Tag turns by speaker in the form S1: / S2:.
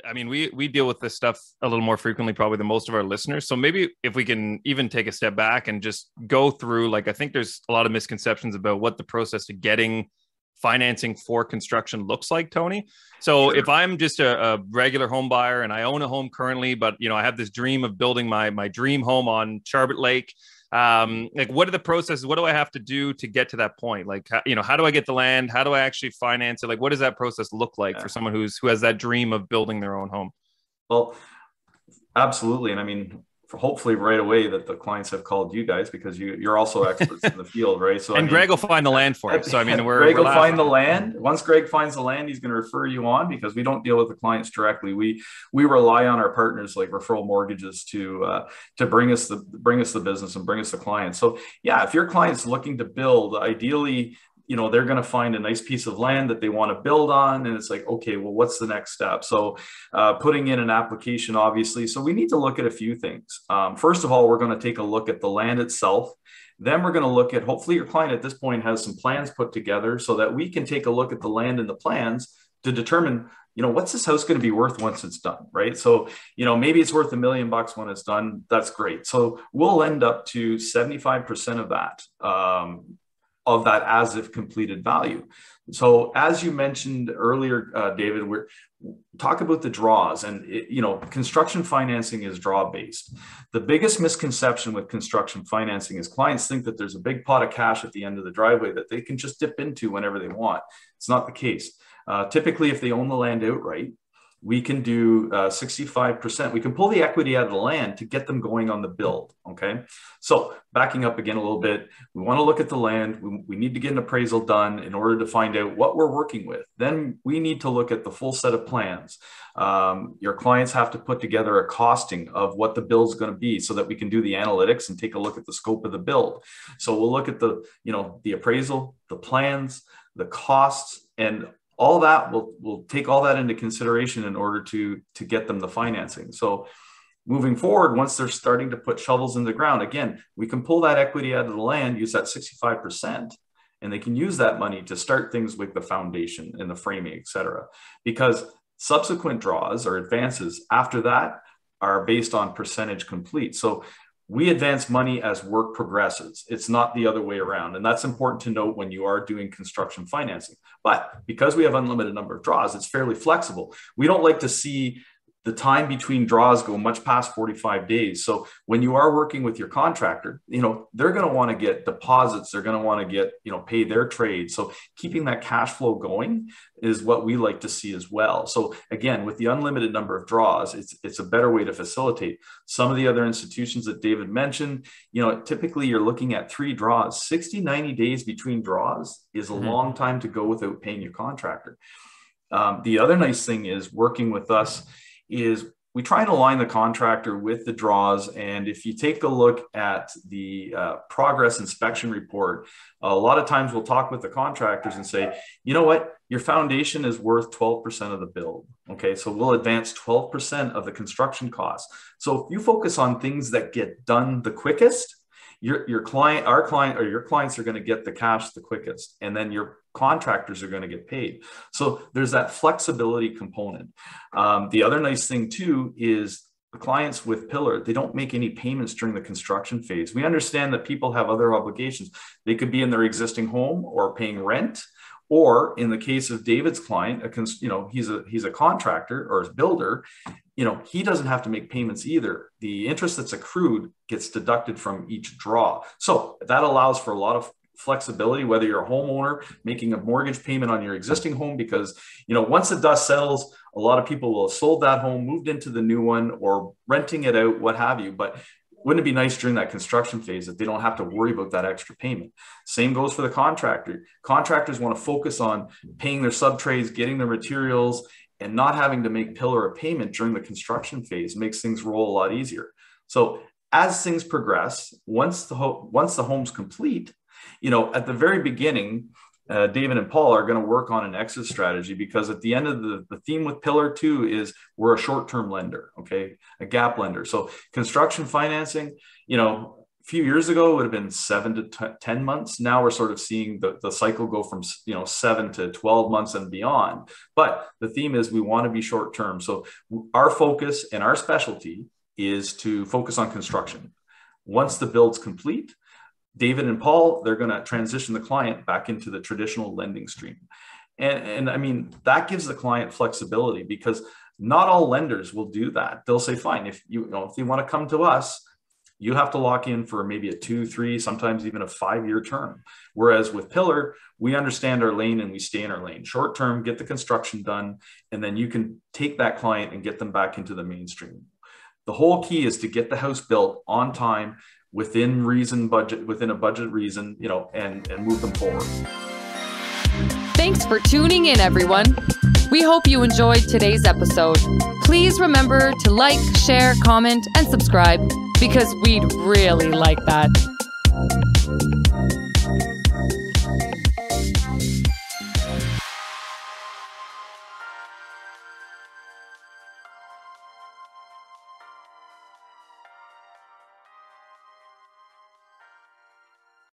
S1: I mean, we deal with this stuff a little more frequently, probably than most of our listeners. So maybe if we can even take a step back and just go through, like, I think there's a lot of misconceptions about what the process of getting financing for construction looks like, Tony. So
S2: Sure.
S1: if I'm just a regular home buyer and I own a home currently, but I have this dream of building my dream home on Charbot Lake. Like, what are the processes? What do I have to do to get to that point? Like, how do I get the land? How do I actually finance it? Like, what does that process look like for
S2: Yeah.
S1: someone who has that dream of building their own home?
S2: Well, absolutely. And I mean, hopefully right away that the clients have called you guys because you're also experts in the field, right? So, I
S1: And
S2: mean,
S1: Greg will find the land for you. So, I mean, we're
S2: Greg
S1: we're
S2: will find
S1: laughing.
S2: the land. Once Greg finds the land, he's going to refer you on because we don't deal with the clients directly. We rely on our partners like Referral Mortgages to bring us the business and bring us the clients. So yeah, if your client's looking to build, ideally, they're going to find a nice piece of land that they want to build on, and it's like, okay, well, what's the next step? So putting in an application, obviously. So we need to look at a few things. First of all, we're going to take a look at the land itself. Then we're going to look at, hopefully your client at this point has some plans put together so that we can take a look at the land and the plans to determine, what's this house going to be worth once it's done, right? So, maybe it's worth $1 million when it's done. That's great. So we'll end up to 75% of that as if completed value. So as you mentioned earlier, David, we're talk about the draws, and construction financing is draw based. The biggest misconception with construction financing is clients think that there's a big pot of cash at the end of the driveway that they can just dip into whenever they want. It's not the case. Typically, if they own the land outright, we can do 65%. We can pull the equity out of the land to get them going on the build. Okay. So backing up again a little bit, we want to look at the land. We need to get an appraisal done in order to find out what we're working with. Then we need to look at the full set of plans. Your clients have to put together a costing of what the build is going to be so that we can do the analytics and take a look at the scope of the build. So we'll look at the appraisal, the plans, the costs, and all that we'll take all that into consideration in order to get them the financing. So moving forward, once they're starting to put shovels in the ground, again, we can pull that equity out of the land, use that 65%, and they can use that money to start things with the foundation and the framing, et cetera. Because subsequent draws or advances after that are based on percentage complete. So we advance money as work progresses. It's not the other way around. And that's important to note when you are doing construction financing. But because we have unlimited number of draws, it's fairly flexible. We don't like to see the time between draws go much past 45 days. So when you are working with your contractor, they're going to want to get deposits. They're going to want to get, pay their trade. So keeping that cash flow going is what we like to see as well. So again, with the unlimited number of draws, it's a better way to facilitate. Some of the other institutions that David mentioned, typically you're looking at 3 draws. 60, 90 days between draws is a long time to go without paying your contractor. The other nice thing is working with us is we try and align the contractor with the draws. And if you take a look at the progress inspection report, a lot of times we'll talk with the contractors and say, you know what, your foundation is worth 12% of the build. Okay, so we'll advance 12% of the construction costs. So if you focus on things that get done the quickest, your client, our client, or your clients are going to get the cash the quickest, and then your contractors are going to get paid. So there's that flexibility component. The other nice thing too is the clients with Pillar, they don't make any payments during the construction phase. We understand that people have other obligations. They could be in their existing home or paying rent, or in the case of David's client, he's a contractor or a builder. He doesn't have to make payments either. The interest that's accrued gets deducted from each draw. So that allows for a lot of flexibility, whether you're a homeowner making a mortgage payment on your existing home, because, once the dust settles, a lot of people will have sold that home, moved into the new one, or renting it out, what have you. But wouldn't it be nice during that construction phase that they don't have to worry about that extra payment? Same goes for the contractor. Contractors want to focus on paying their sub trades, getting their materials, and not having to make Pillar a payment during the construction phase. Makes things roll a lot easier. So as things progress, once the home's complete, at the very beginning, David and Paul are going to work on an exit strategy, because at the end of the theme with Pillar 2 is we're a short-term lender, okay, a gap lender. So construction financing, few years ago, it would have been 7 to 10 months. Now we're sort of seeing the cycle go from 7 to 12 months and beyond. But the theme is we want to be short term. So our focus and our specialty is to focus on construction. Once the build's complete, David and Paul, they're going to transition the client back into the traditional lending stream. And I mean, that gives the client flexibility, because not all lenders will do that. They'll say, fine, if you want to come to us, you have to lock in for maybe a 2, 3, sometimes even a 5-year term. Whereas with Pillar, we understand our lane and we stay in our lane. Short term, get the construction done, and then you can take that client and get them back into the mainstream. The whole key is to get the house built on time, within reason, budget, within a budget reason, and move them forward.
S3: Thanks for tuning in, everyone. We hope you enjoyed today's episode. Please remember to like, share, comment, and subscribe, because we'd really like that.